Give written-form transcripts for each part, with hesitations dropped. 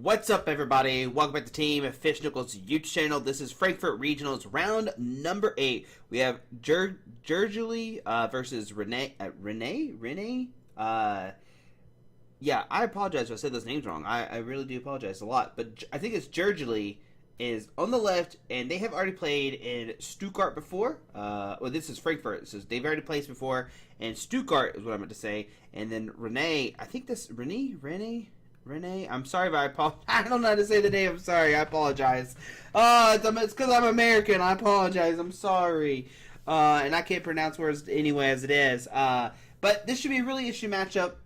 What's up, everybody? Welcome back to Team Fish Nichols YouTube channel. This is Frankfurt Regionals round number 8. We have Joltik versus Renee. Yeah, I apologize if I said those names wrong. I really do apologize a lot. But I think it's Joltik is on the left, and they have already played in Stuttgart before. Well, this is Frankfurt. This is they've already played before, and Stuttgart is what I meant to say. And then Renee, I think this Renee. I'm sorry, but I don't know how to say the name. I'm sorry. I apologize. It's because I'm American. I apologize. I'm sorry. And I can't pronounce words anyway as it is. But this should be a really interesting matchup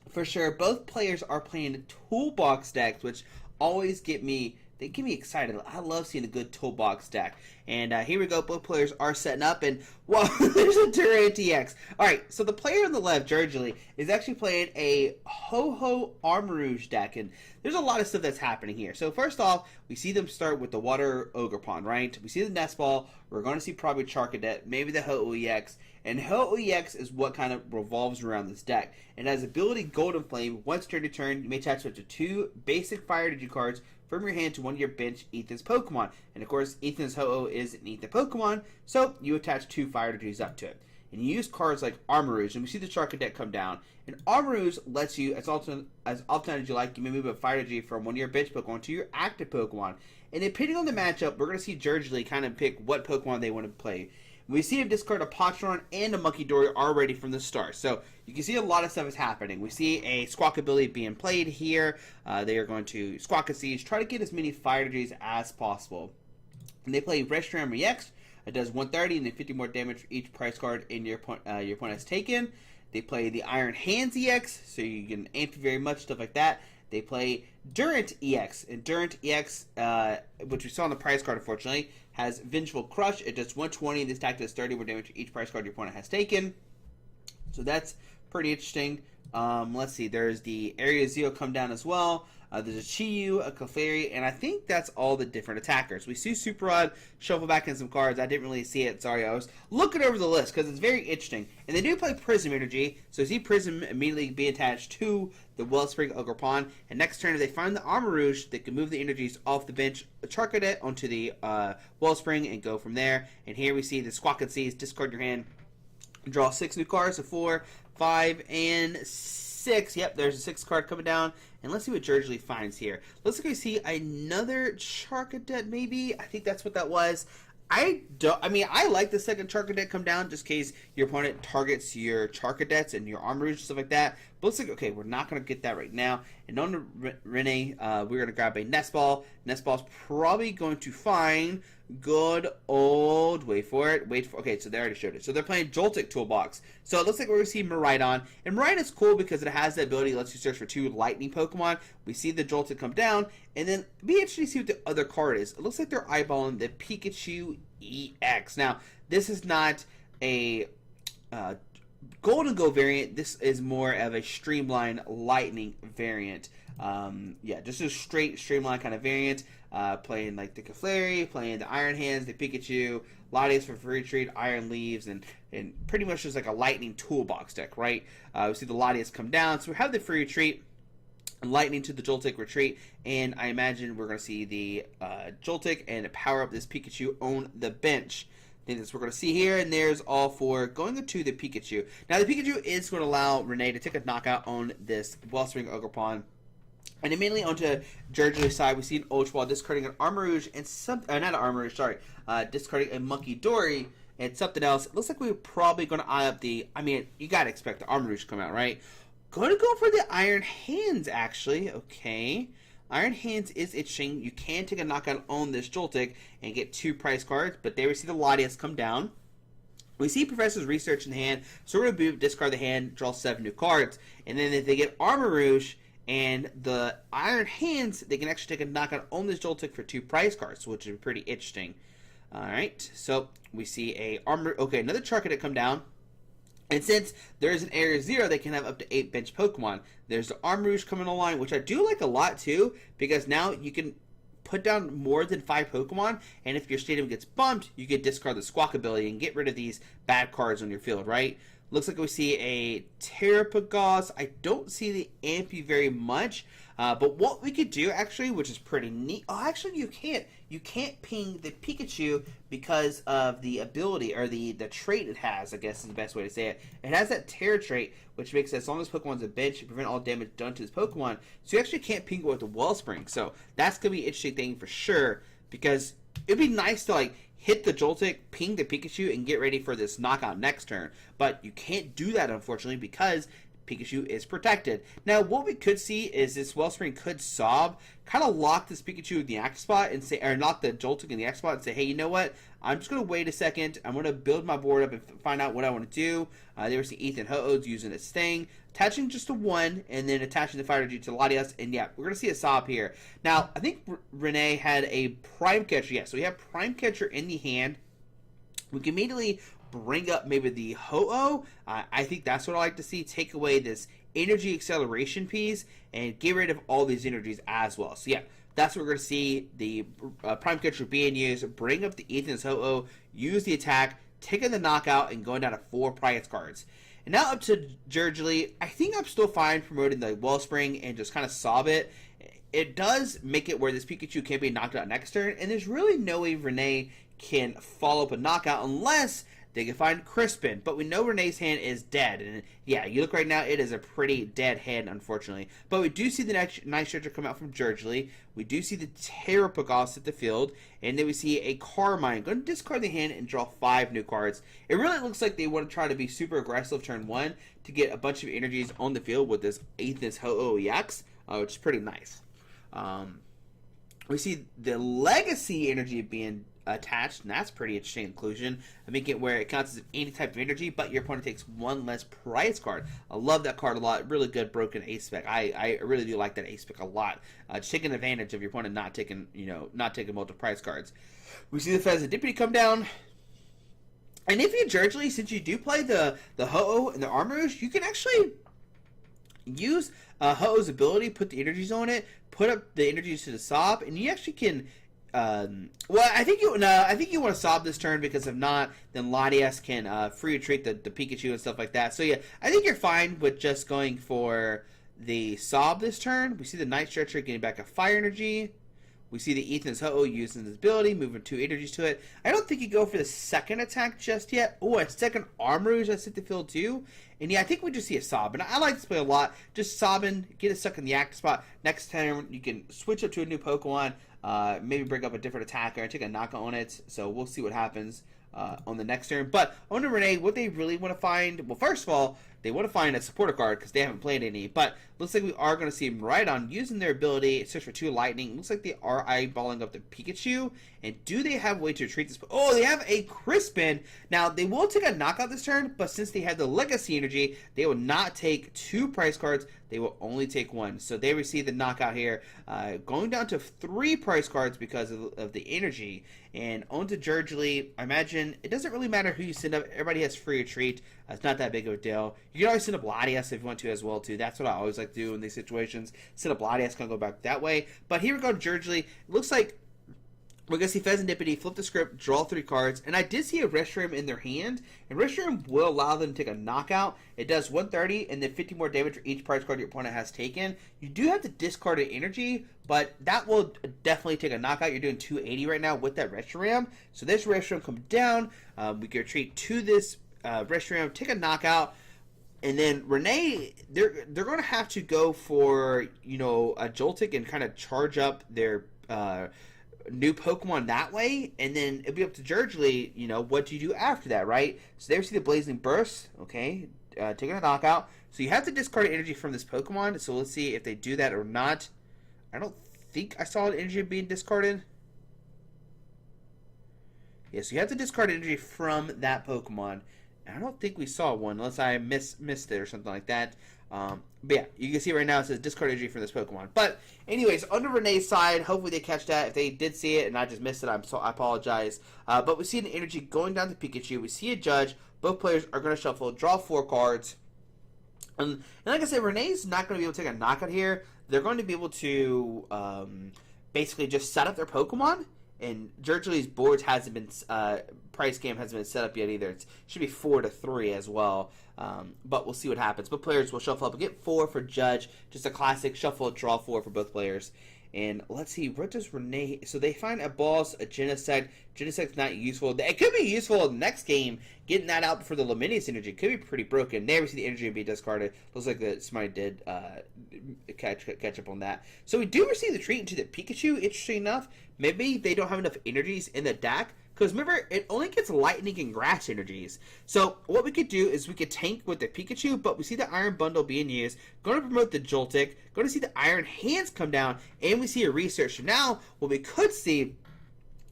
for sure. Both players are playing toolbox decks, which always get me excited. I love seeing a good toolbox deck. And here we go. Both players are setting up. And, wow, there's a Durant EX. All right, so the player on the left, Joltik, is actually playing a Ho-Ho Armarouge deck. And there's a lot of stuff that's happening here. So, first off, we see them start with the Water Ogre Pond, right? We see the Nest Ball. We're going to see probably Charcadet, maybe the Ho-Ho EX. And Ho-Ho EX is what kind of revolves around this deck. It has ability Golden Flame. Once turn to turn, you may attach up to 2 basic Fire Energy cards from your hand to one of your bench Ethan's Pokemon. And of course, Ethan's Ho-Oh is an Ethan Pokemon, so you attach 2 Fire Energies up to it. And you use cards like Armarouge, and we see the Charcadet come down. And Armarouge lets you, as often as you like, you may move a Fire Energy from one of your bench Pokemon to your active Pokemon. And depending on the matchup, we're going to see Joltik kind of pick what Pokemon they want to play. We see him discard a Potron and a Monkey Dory already from the start. So you can see a lot of stuff is happening. We see a Squawk ability being played here. They are going to Squawk a Siege, try to get as many Fire Energies as possible. And they play Reshiram EX. It does 130 and then 50 more damage for each price card in your opponent has taken. They play the Iron Hands EX, so you can amp very much, stuff like that. They play Durant EX, and Durant EX, which we saw on the prize card, unfortunately, has Vengeful Crush. It does 120, and this attack does 30 more damage to each prize card your opponent has taken. So that's pretty interesting. Let's see, there's the Area Zero come down as well. There's a Chi-Yu, a Clefairy, and I think that's all the different attackers. We see Super Rod shuffle back in some cards. I didn't really see it. Sorry, I was looking over the list because it's very interesting. And they do play Prism Energy, so see Prism immediately be attached to the Wellspring Ogre Pond. And next turn, if they find the Armarouge, they can move the energies off the bench, Charcadet onto the Wellspring, and go from there. And here we see the Squawk and Seize, discard your hand, draw 6 new cards, so 4, 5, and 6. Yep, there's a 6th card coming down. And let's see what Joltik finds here. Looks like we see another Charcadet, maybe. I think that's what that was. I like the second Charcadet come down just in case your opponent targets your Charcadets and your Armarouge and stuff like that. But looks like, okay, we're not going to get that right now. And on to Renee, we're going to grab a Nest Ball. Nest Ball's probably going to find good old, okay, so they already showed it. So they're playing Joltik Toolbox. So it looks like we're going to see Miraidon. And Miraidon is cool because it has the ability, it lets you search for 2 lightning Pokemon. We see the Joltik come down, and then it'd be interesting to see what the other card is. It looks like they're eyeballing the Pikachu EX. Now, this is not a Golden Go variant. This is more of a streamlined lightning variant. Yeah, just a streamlined kind of variant. Playing like the Clefairy, playing the Iron Hands, the Pikachu, Latias for free retreat, Iron Leaves, and pretty much just like a lightning toolbox deck, right? We see the Latias come down, so we have the free retreat, lightning to the Joltik retreat, and I imagine we're going to see the Joltik and power up this Pikachu on the bench. I think that's what we're going to see here, and there's all 4 going to the Pikachu. Now, the Pikachu is going to allow Renee to take a knockout on this Wellspring Ogre Pond. And immediately onto Joltik's side, we see an Ultra Ball discarding an Armarouge and not an Armarouge, sorry, discarding a Monkey Dory and something else. It looks like we're probably going to eye up the, you got to expect the Armarouge to come out, right? Going to go for the Iron Hands, actually. Okay. Iron Hands is interesting. You can take a knockout on this Joltik and get 2 prize cards, but there we see the Latias come down. We see Professor's Research in the hand, so we're going to discard the hand, draw 7 new cards. And then if they get Armarouge and the Iron Hands, they can actually take a knockout on this Joltik for 2 prize cards, which is pretty interesting. Alright, so we see another Charcadet come down. And since there's an Area Zero, they can have up to 8 bench Pokemon. There's the Armarouge coming online, which I do like a lot too, because now you can put down more than 5 Pokemon, and if your stadium gets bumped, you can discard the Squawk ability and get rid of these bad cards on your field, right? Looks like we see a Terrapagos. I don't see the Ampy very much. But what we could do actually, which is pretty neat. Oh, actually, you can't. You can't ping the Pikachu because of the ability or the trait it has. I guess is the best way to say it. It has that Terror trait, which makes it as long as Pokemon's a bench, prevent all damage done to this Pokemon. So you actually can't ping it with the Wellspring. So that's gonna be an interesting thing for sure, because it'd be nice to like hit the Joltik, ping the Pikachu, and get ready for this knockout next turn. But you can't do that, unfortunately, because Pikachu is protected. Now, what we could see is this Wellspring could sob, kind of lock this Pikachu in the active spot and say, or lock the Joltik in the active spot and say, hey, you know what? I'm just going to wait a second. I'm going to build my board up and find out what I want to do. There we see Ethan Ho-Oh's using this thing, attaching just to one, and then attaching the Fire Energy to Latias, and yeah, we're going to see a sob here. Now, I think Renee had a Prime Catcher. Yeah, so we have Prime Catcher in the hand. We can immediately bring up maybe the Ho-Oh. I think that's what I like to see. Take away this energy acceleration piece and get rid of all these energies as well. So yeah, that's what we're going to see. The Prime Catcher being used. Bring up the Ethan's Ho-Oh. Use the attack. Taking the knockout and going down to 4 prize cards. And now up to Jurgely. I think I'm still fine promoting the Wellspring and just kind of sob it. It does make it where this Pikachu can't be knocked out next turn. And there's really no way Renee can follow up a knockout unless they can find Crispin, but we know Renee's hand is dead, and yeah, you look right now, it is a pretty dead hand, unfortunately. But we do see the Night Stretcher come out from Jurgely. We do see the Terrapagos at the field, and then we see a Carmine. Going to discard the hand and draw 5 new cards. It really looks like they want to try to be super aggressive turn 1 to get a bunch of energies on the field with this Ethan's Ho-Oh EX, which is pretty nice. We see the Legacy energy being attached, and that's pretty interesting inclusion. I make it where it counts as any type of energy, but your opponent takes 1 less prize card. I love that card a lot. Really good broken ace spec. I really do like that ace spec a lot. Just taking advantage of your opponent not taking multiple prize cards. We see the Pheasant Deputy come down. And if you Jurgely, since you do play the Ho-Oh and the Armarouge, you can actually use Ho-Oh's ability, put the energies on it, put up the energies to the Sob, and you actually can. Well, I think you want to sob this turn, because if not, then Latias can free retreat the Pikachu and stuff like that. So yeah, I think you're fine with just going for the sob this turn. We see the Night Stretcher getting back a Fire Energy. We see the Ethan's Ho-Oh using his ability, moving 2 energies to it. I don't think you go for the second attack just yet. Oh, a second Armarouge that's hit the field too. And yeah, I think we just see a sob. And I like this play a lot. Just sobbing, get it stuck in the active spot. Next turn, you can switch up to a new Pokemon. Maybe bring up a different attacker and take a knockout on it. So we'll see what happens on the next turn. But on to Renee, what they really want to find, well, first of all, they want to find a supporter card because they haven't played any. But looks like we are going to see Miraidon using their ability, search for 2 lightning. Looks like they are eyeballing up the Pikachu. And do they have a way to treat this? Oh, they have a Crispin. Now, they will take a knockout this turn, but since they have the Legacy energy, they will not take 2 prize cards. They will only take 1. So they receive the knockout here, going down to 3 prize cards because of the energy. And on to Jurgely. I imagine it doesn't really matter who you send up. Everybody has free retreat. It's not that big of a deal. You can always send up Latias if you want to as well, too. That's what I always like to do in these situations. Send up Latias, kind of go back that way. But here we go to Jurgely. It looks like we're going to see Pheasant Deputy, flip the script, draw 3 cards. And I did see a Reshiram in their hand. And Reshiram will allow them to take a knockout. It does 130 and then 50 more damage for each prize card your opponent has taken. You do have to discard an energy, but that will definitely take a knockout. You're doing 280 right now with that Reshiram. So this Reshiram comes down. We can retreat to this Reshiram, take a knockout. And then Renee, they're going to have to go for, a Joltik and kind of charge up their new Pokemon that way, and then it'll be up to Jurgely, what do you do after that, right? So there we see the Blazing Burst, okay, taking a knockout. So you have to discard energy from this Pokemon, so let's see if they do that or not. I don't think I saw an energy being discarded. Yeah, so you have to discard energy from that Pokemon. I don't think we saw one, unless I missed it or something like that. But yeah, you can see right now it says discard energy from this Pokemon. But anyways, under Renee's side, hopefully they catch that. If they did see it and I just missed it, I apologize. But we see an energy going down to Pikachu. We see a Judge. Both players are going to shuffle, draw 4 cards. And like I said, Renee's not going to be able to take a knockout here. They're going to be able to basically just set up their Pokemon and Jergely's boards hasn't been price game hasn't been set up yet either. It should be 4-3 as well. But we'll see what happens. But players will shuffle up and get 4 for Judge. Just a classic shuffle, draw 4 for both players. And let's see, what does Renee... So they find a boss, a Genesect. Genesect's not useful. It could be useful in the next game, getting that out before the Luminous energy. Could be pretty broken. Never see the energy be discarded. Looks like that somebody did catch up on that. So we do receive the treat into the Pikachu, interesting enough. Maybe they don't have enough energies in the deck. Because remember, it only gets lightning and grass energies. So what we could do is we could tank with the Pikachu, but we see the Iron Bundle being used. Going to promote the Joltik. Going to see the Iron Hands come down. And we see a research. So now, what we could see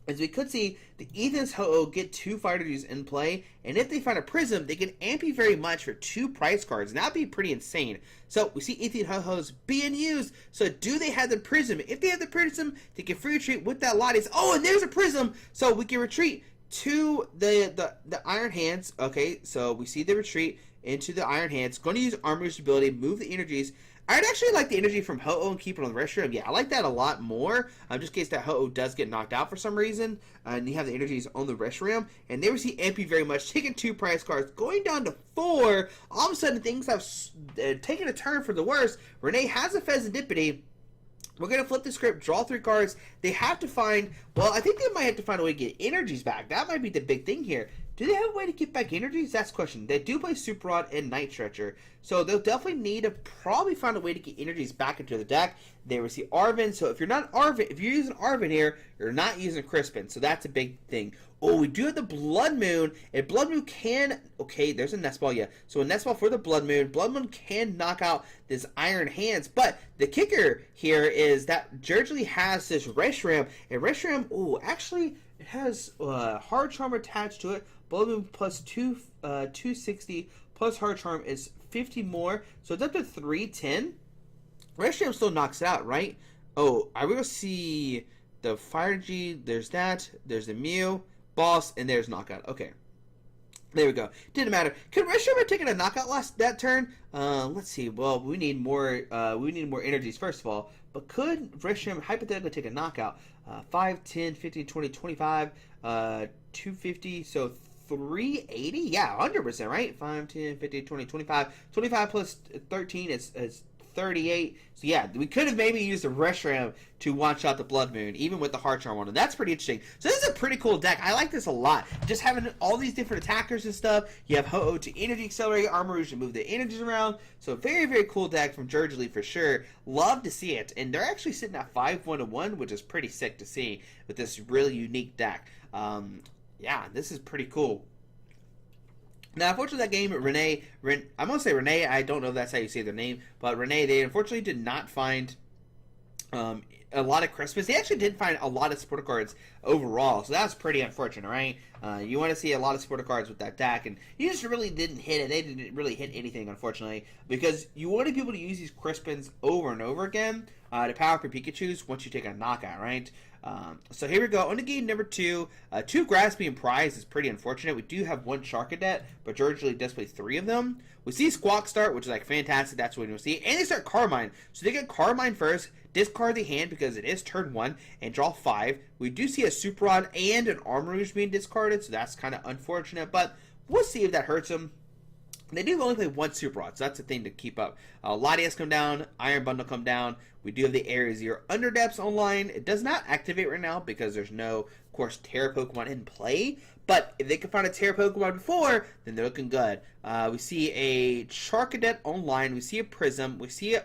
is we could see the Ethan's Ho-Oh get 2 fire energies in play, and if they find a Prism, they can amp you very much for 2 prize cards, and that'd be pretty insane. So we see Ethan Ho-Ohs being used, so do they have the Prism? If they have the Prism, they can free retreat with that Lotties. Oh, and there's a Prism! So we can retreat to the Iron Hands. Okay, so we see the retreat into the Iron Hands. Going to use Armarouge's ability, move the energies. I'd actually like the energy from Ho-Oh and keep it on the restroom. Yeah, I like that a lot more. Just in case that Ho-Oh does get knocked out for some reason. And you have the energies on the restroom. And there we see MP very much taking 2 prize cards. Going down to 4. All of a sudden, things have taken a turn for the worse. Renee has a Pheasantipity. We're going to flip the script, draw 3 cards. They have to find... Well, I think they might have to find a way to get energies back. That might be the big thing here. Do they have a way to get back energies? That's the question. They do play Super Rod and Night Stretcher, so they'll definitely need to probably find a way to get energies back into the deck. They will see Arvin, so if you're not Arvin, if you're using Arvin here, you're not using Crispin, so that's a big thing. Oh, we do have the Blood Moon, and Blood Moon can... Okay, there's a Nest Ball, yeah. So a Nest Ball for the Blood Moon. Blood Moon can knock out this Iron Hands, but the kicker here is that Jergely has this Reshiram, and Reshiram, oh, actually, it has Hard Charm attached to it. Blood Moon plus 260 plus Hard Charm is 50 more, so it's up to 310. Reshiram still knocks it out, right? Oh, I will see the Fire G. There's that. There's the Mew, Boss, and there's Knockout. Okay. There we go. Didn't matter. Could Reshiram have taken a knockout that turn? Let's see. Well, we need more. We need more energies first of all. But could Reshiram hypothetically take a knockout? 5, 10, 15, 20, 25, 250. So 380? Yeah, 100%, right? 5, 10, 15, 20, 25. 25 plus 13 is 38. So yeah, we could have maybe used the Reshiram to one-shot the Blood Moon, even with the Heart Charm on it. That's pretty interesting. So this is a pretty cool deck. I like this a lot. Just having all these different attackers and stuff. You have Ho-Oh to Energy Accelerate, Armarouge to move the energies around. So very, very cool deck from Jergely for sure. Love to see it. And they're actually sitting at 5-1-1, which is pretty sick to see with this really unique deck. Yeah, this is pretty cool. Now, unfortunately, that game, I'm going to say Renee, I don't know if that's how you say their name, but Renee, they unfortunately did not find a lot of Christmas. They actually did find a lot of supporter cards overall, so that's pretty unfortunate, right? You want to see a lot of supporter cards with that deck, and you just really didn't hit it. They didn't really hit anything, unfortunately, because you want to be able to use these Crispins over and over again to power up your Pikachus once you take a knockout, right? So here we go. On to game number 2. 2 Grass being prized is pretty unfortunate. We do have 1 Shark Cadet, but Jergely does play 3 of them. We see Squawk start, which is like fantastic. That's what we'll see. And they start Carmine. So they get Carmine first, discard the hand because it is turn 1, and draw 5. We do see a Super Rod and an Armarouge being discarded, so that's kind of unfortunate, but we'll see if that hurts them. They do only play 1 Super Rod, so that's the thing to keep up. Latias come down, Iron Bundle come down. We do have the Area 0 Underdepths online. It does not activate right now because there's no, of course, Terra Pokemon in play. But if they can find a Terra Pokemon before, then they're looking good. We see a Charcadet online. We see a Prism. We see a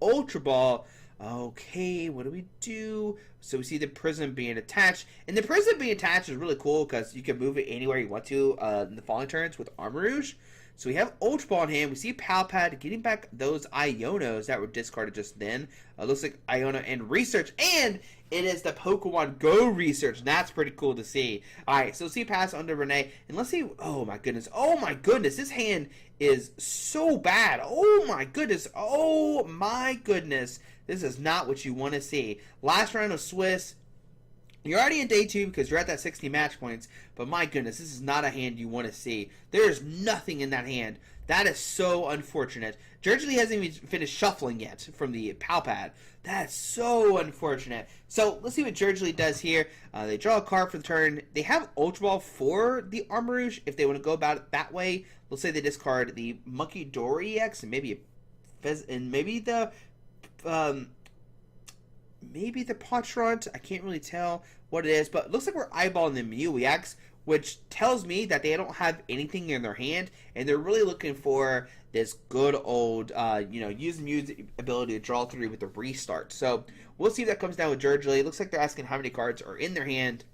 Ultra Ball. Okay, what do we do? So we see the Prism being attached. And the Prism being attached is really cool because you can move it anywhere you want to in the following turns with Armarouge. So we have Ultra Ball in hand. We see Palpad getting back those Ionos that were discarded just then. Looks like Iona and Research. And it is the Pokemon Go Research. That's pretty cool to see. Alright, so see pass under Renee. And let's see. Oh my goodness. Oh my goodness. This hand is so bad. Oh my goodness. Oh my goodness. This is not what you want to see. Last round of Swiss. You're already in day 2 because you're at that 60 match points, but my goodness, this is not a hand you want to see. There is nothing in that hand. That is so unfortunate. Jurgely hasn't even finished shuffling yet from the pal pad. That's so unfortunate. So let's see what Jurgely does here. They draw a card for the turn. They have Ultra Ball for the Armarouge if they want to go about it that way. Let's say they discard the Monkey Dory EX and maybe maybe the Patron. I can't really tell what it is, but it looks like we're eyeballing the Mew EX, which tells me that they don't have anything in their hand, and they're really looking for this good old, use Mew's ability to draw 3 with the restart. So we'll see if that comes down with Jurgely. It looks like they're asking how many cards are in their hand.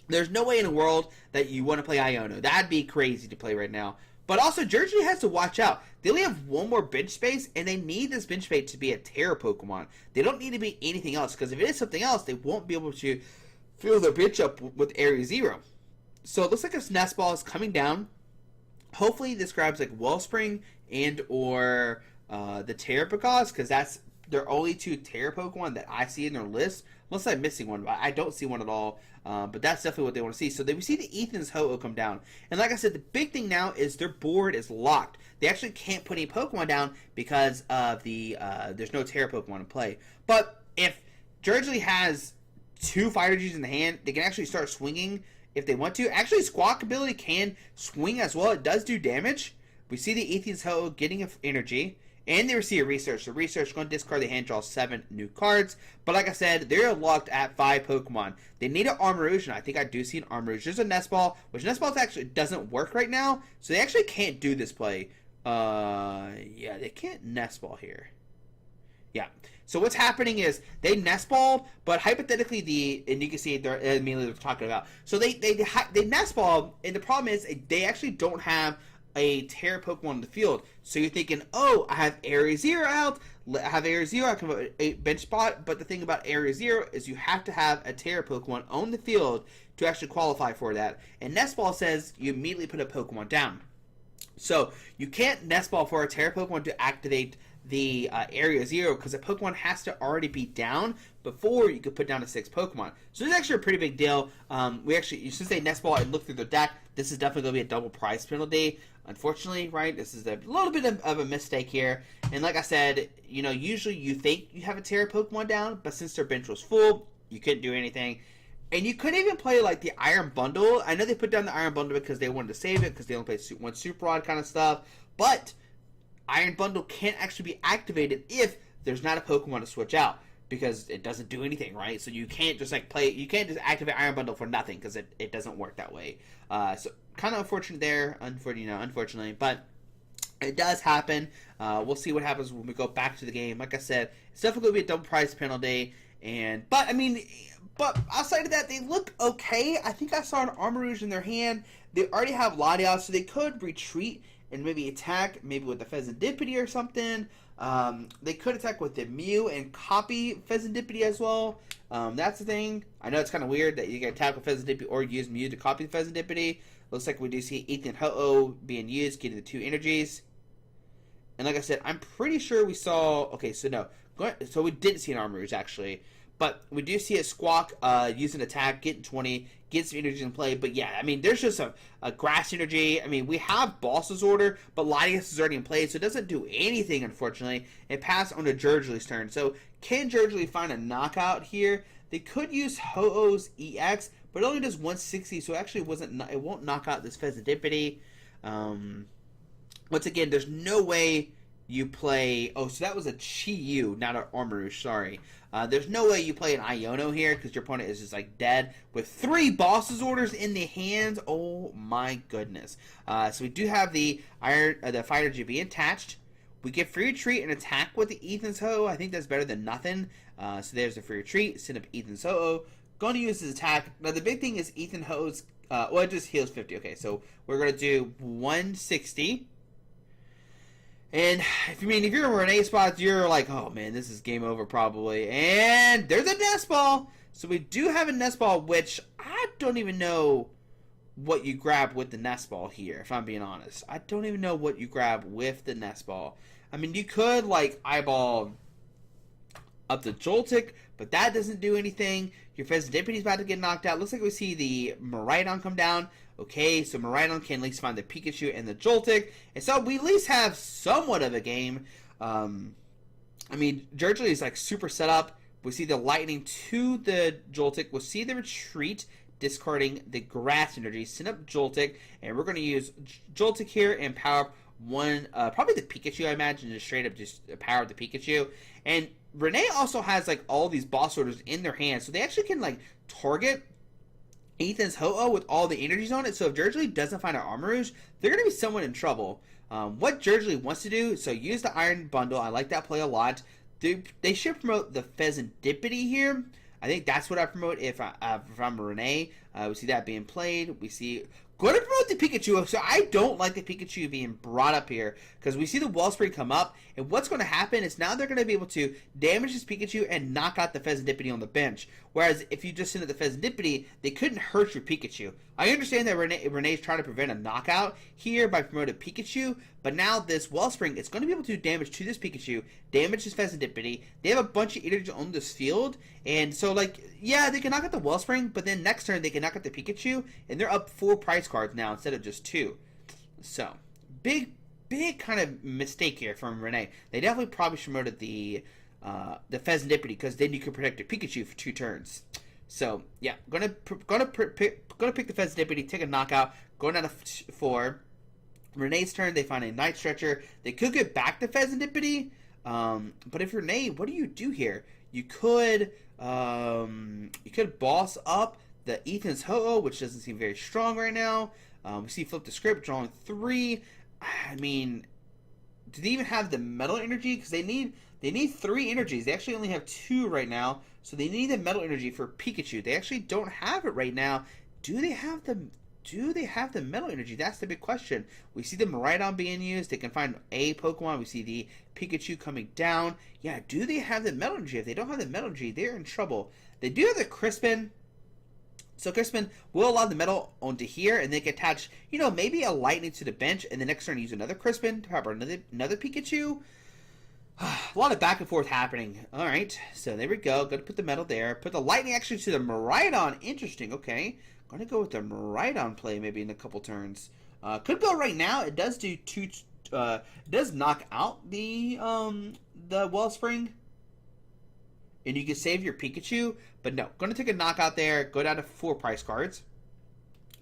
There's no way in the world that you want to play Iono. That'd be crazy to play right now. But also, Jurgely has to watch out. They only have one more bench space, and they need this bench space to be a Terra Pokemon. They don't need to be anything else, because if it is something else, they won't be able to fill their bench up with Area Zero. So it looks like this Nest Ball is coming down. Hopefully this grabs like Wellspring and or the Terra Picross, because that's their only 2 Terra Pokemon that I see in their list. Unless I'm missing one, but I don't see one at all. But that's definitely what they want to see. So we see the Ethan's Ho-Oh come down. And like I said, the big thing now is their board is locked. They actually can't put any Pokemon down because of the there's no Terra Pokemon in play. But if Jurgely has 2 Fire Energies in the hand, they can actually start swinging if they want to. Actually, Squawk ability can swing as well. It does do damage. We see the Ethan's Ho-Oh getting energy. And they receive a research. The research is going to discard the hand, draw 7 new cards. But like I said, they're locked at 5 Pokemon. They need an Armarouge, and I think I do see an Armarouge. There's a Nest Ball, which Nest Ball actually doesn't work right now. So they actually can't do this play. Yeah, they can't Nest Ball here. Yeah. So what's happening is they Nest Ball, but hypothetically and you can see they're immediately they're talking about. So they Nest Ball, and the problem is they actually don't have a Terra Pokemon in the field. So you're thinking, oh, I have Area Zero out. I have Area Zero. I can put a bench spot. But the thing about Area Zero is you have to have a Terra Pokemon on the field to actually qualify for that. And Nest Ball says you immediately put a Pokemon down. So you can't Nest Ball for a Terra Pokemon to activate the Area Zero because the Pokemon has to already be down before you could put down a 6 Pokemon. So it's actually a pretty big deal. We actually, since they Nest Ball and look through their deck, this is definitely going to be a double prize penalty. Unfortunately, right, this is a little bit of a mistake here. And like I said, usually you think you have a Terra Pokemon down, but since their bench was full, you couldn't do anything. And you couldn't even play like the Iron Bundle. I know they put down the Iron Bundle because they wanted to save it because they only played 1 Super Rod kind of stuff. But Iron Bundle can't actually be activated if there's not a Pokemon to switch out because it doesn't do anything, right? So you can't just you can't just activate Iron Bundle for nothing because it doesn't work that way. So kind of unfortunate there, unfortunately, but it does happen. We'll see what happens when we go back to the game. Like I said, it's definitely going to be a double prize penalty. But outside of that, they look okay. I think I saw an Armarouge in their hand. They already have Latias, so they could retreat and maybe attack, maybe with the Pheasantipity or something. They could attack with the Mew and copy Pheasantipity as well. That's the thing. I know it's kind of weird that you can attack with Pheasantipity or use Mew to copy the Pheasantipity. Looks like we do see Ethan Ho-Oh being used, getting the 2 energies. And like I said, I'm pretty sure we saw... Okay, so no. So we didn't see an Armarouge, actually. But we do see a Squawk using attack, getting 20, get some energy in play. But yeah, there's just a grass energy. We have Boss's Order, but Latias is already in play, so it doesn't do anything, unfortunately. It passed on to Jurgely's turn. So can Jurgely find a knockout here? They could use Ho-Oh's EX, but it only does 160, so it actually it won't knock out this Pheasantipity. Once again, there's no way you play... Oh, so that was a Chi-Yu, not an Armarouge, sorry. There's no way you play an Iono here because your opponent is just dead with 3 Boss's Orders in the hands. Oh my goodness. So we do have the Fighter GB attached. We get free retreat and attack with the Ethan's Ho-Oh. I think that's better than nothing. So there's the free retreat. Send up Ethan's Ho-Oh. Going to use his attack. Now the big thing is Ethan Ho-Oh's... it just heals 50. Okay, so we're going to do 160. And if you're in Renee spots, you're like, oh man, this is game over probably. And there's a Nest Ball. So we do have a Nest Ball, which I don't even know what you grab with the Nest Ball here, if I'm being honest. I don't even know what you grab with the Nest Ball. You could eyeball up to Joltik, but that doesn't do anything. Your Fezandipity is about to get knocked out. Looks like we see the Miraidon come down. Okay, so Miraidon can at least find the Pikachu and the Joltik, and so we at least have somewhat of a game. I mean, Jurgely is like super set up. We see the Lightning to the Joltik. We'll see the Retreat, discarding the Grass Energy. Send up Joltik, and we're going to use Joltik here and power up one, probably the Pikachu, I imagine, just straight up just power up the Pikachu. And Renee also has like all these boss orders in their hands, so they actually can like target Ethan's Ho-Oh with all the energies on it. So if Jurgely doesn't find an Armarouge, they're going to be somewhat in trouble. What Jurgely wants to do, so use the Iron Bundle. I like that play a lot. They should promote the Fezandipity here. I think that's what I promote if I'm Renee. We see that being played. We see going to promote the Pikachu. So I don't like the Pikachu being brought up here because we see the Wellspring come up, and what's going to happen is now they're going to be able to damage this Pikachu and knock out the Fezandipity on the bench. Whereas if you just send it the Fezandipity, they couldn't hurt your Pikachu. I understand that Renee's trying to prevent a knockout here by promoting Pikachu, but now this Wellspring is going to be able to do damage to this Pikachu, damage this Fezandipity. They have a bunch of energy on this field, and so like, yeah, they can knock out the Wellspring, but then next turn they can knock out the Pikachu, and they're up 4 prize cards now instead of just 2. So, big kind of mistake here from Renee. They definitely probably promoted the Fezandipity, because then you can protect your Pikachu for 2 turns. So yeah, gonna pick the Fezandipity, take a knockout, going down to 4. Renee's turn, they find a Night Stretcher. They could get back the Fezandipity, but if you're Renee, what do you do here? You could boss up the Ethan's Ho-Oh, which doesn't seem very strong right now. We see flip the script, drawing 3. I mean, do they even have the Metal Energy? Because they need 3 energies. They actually only have 2 right now, so they need the Metal Energy for Pikachu. They actually don't have it right now. Do they have the Metal Energy? That's the big question. We see the Miraidon being used. They can find a Pokemon. We see the Pikachu coming down. Yeah, do they have the Metal Energy? If they don't have the Metal Energy, they're in trouble. They do have the Crispin. So Crispin will allow the metal onto here, and they can attach, maybe a Lightning to the bench, and the next turn use another Crispin to power another Pikachu. A lot of back and forth happening. All right, so there we go. Going to put the metal there. Put the Lightning actually to the Miraidon. Interesting. Okay, going to go with the Miraidon play maybe in a couple turns. Could go right now. It does do 2. It does knock out the Wellspring, and you can save your Pikachu. But no, going to take a knockout there. Go down to 4 price cards.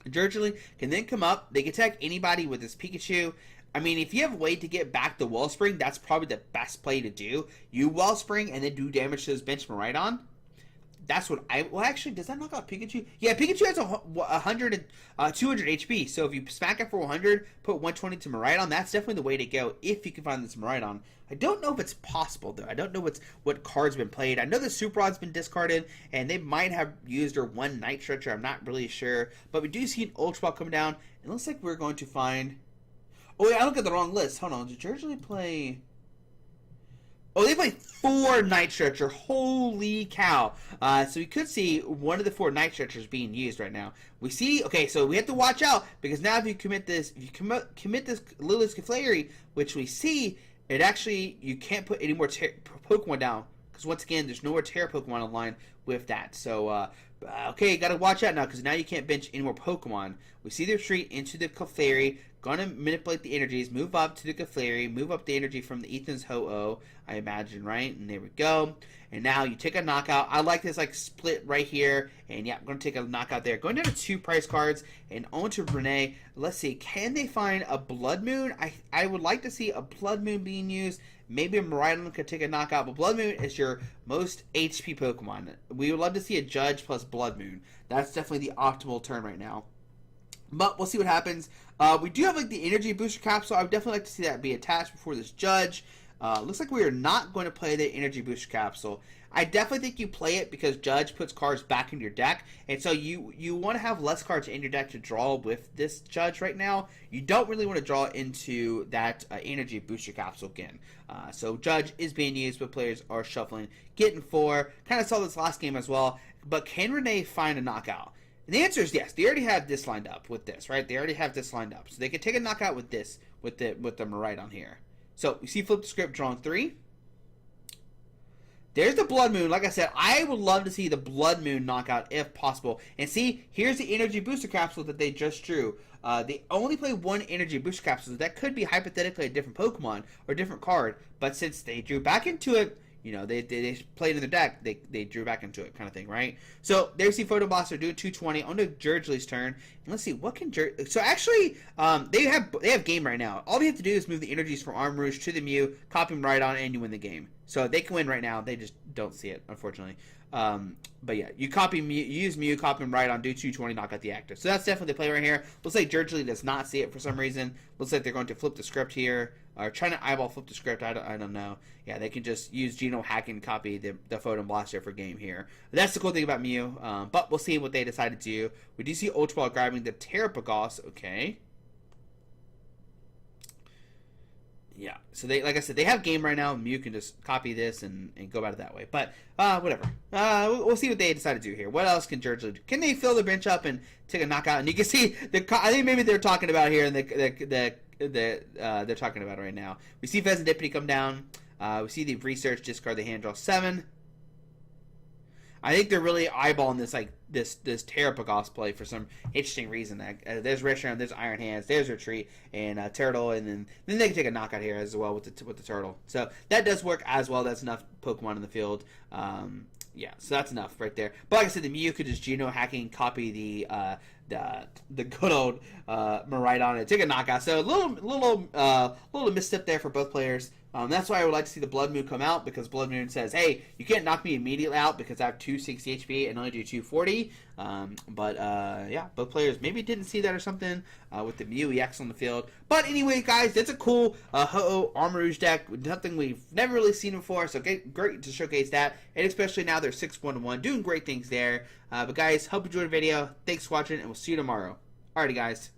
Jurgely can then come up. They can attack anybody with this Pikachu. I mean, if you have a way to get back the Wellspring, that's probably the best play to do. You Wellspring and then do damage to this bench Miraidon. That's what well, actually, does that knock out Pikachu? Yeah, Pikachu has 200 HP. So if you smack it for 100, put 120 to Miraidon, that's definitely the way to go if you can find this Miraidon. I don't know if it's possible, though. I don't know what card's been played. I know the Super Rod's been discarded, and they might have used their 1 Night Stretcher. I'm not really sure. But we do see an Ultra Ball coming down. It looks like we're going to find... Oh, yeah, I looked at the wrong list. Hold on. Did Jurgely play... Oh, they play 4 Night Stretcher. Holy cow. So we could see one of the 4 Night Stretchers being used right now. We see, okay, so we have to watch out, because now if you commit this Lilith's Clefairy, which we see, it actually, you can't put any more Pokemon down, because once again, there's no more Terra Pokemon online with that. So, okay, gotta watch out now, because now you can't bench any more Pokemon. We see the retreat into the Clefairy, gonna manipulate the energies, move up to the Clefairy, move up the energy from the Ethan's Ho-Oh, I imagine, right? And there we go. And now you take a knockout. I like this like split right here. And yeah, I'm going to take a knockout there. Going down to 2 price cards and on to Renee. Let's see. Can they find a Blood Moon? I would like to see a Blood Moon being used. Maybe a Miraidon could take a knockout. But Blood Moon is your most HP Pokemon. We would love to see a Judge plus Blood Moon. That's definitely the optimal turn right now. But we'll see what happens. We do have like the Energy Booster Capsule. I would definitely like to see that be attached before this Judge. Looks like we are not going to play the Energy Booster Capsule. I definitely think you play it because Judge puts cards back in your deck, and so you want to have less cards in your deck to draw with this Judge right now. You don't really want to draw into that Energy Booster Capsule again. So Judge is being used, but players are shuffling, getting 4. Kind of saw this last game as well, but can Renee find a knockout? And the answer is yes. They already have this lined up with this, right? They already have this lined up, so they can take a knockout with this, with the Miraidon here. So, you see flip the script, drawing 3. There's the Blood Moon. Like I said, I would love to see the Blood Moon knockout if possible. And see, here's the energy booster capsule that they just drew. They only play one energy booster capsule. That could be hypothetically a different Pokemon or a different card. But since they drew back into it, you know, they played in their deck, they drew back into it, kind of thing, right? So there's the Photo Blaster doing 220 on to Jurgely's turn. And let's see, what can so actually, they have game right now. All they have to do is move the energies from Armarouge to the Mew, copy them right on, and you win the game. So they can win right now. They just don't see it, unfortunately. But yeah, you copy Mew, you use Mew, copy him right on, do 220, knock out the active. So that's definitely the play right here. Looks like Jurgely does not see it for some reason. Looks like they're going to flip the script here, or trying to eyeball flip the script. I don't know. Yeah, they can just use Geno hack and copy the Photon Blaster for game here. That's the cool thing about Mew. But we'll see what they decide to do. We do see Ultra Ball grabbing the Terrapagos. Okay. Yeah, so they, like I said, they have game right now. Mew can just copy this and go about it that way. But whatever. We'll see what they decide to do here. What else can Jurgely do? Can they fill the bench up and take a knockout? And you can see I think maybe they're talking about here, and they're talking about it right now. We see Pheasantipity come down. We see the research discard the hand draw 7. I think they're really eyeballing this Terrapagos play for some interesting reason. There's Reshiram, there's Iron Hands, there's Retreat, and Turtle, and then they can take a knockout here as well with the Turtle. So that does work as well. That's enough Pokemon in the field. Yeah, so that's enough right there. But like I said, the Mew could just Geno hacking, copy the good old Miraidon and take a knockout. So a little misstep there for both players. That's why I would like to see the Blood Moon come out, because Blood Moon says, hey, you can't knock me immediately out because I have 260 HP and only do 240. Yeah, both players maybe didn't see that or something with the Mew EX on the field. But anyway, guys, that's a cool Ho-Oh Armarouge deck. Something we've never really seen before, so great to showcase that. And especially now they're 6-1-1, doing great things there. But guys, hope you enjoyed the video. Thanks for watching, and we'll see you tomorrow. Alrighty, guys.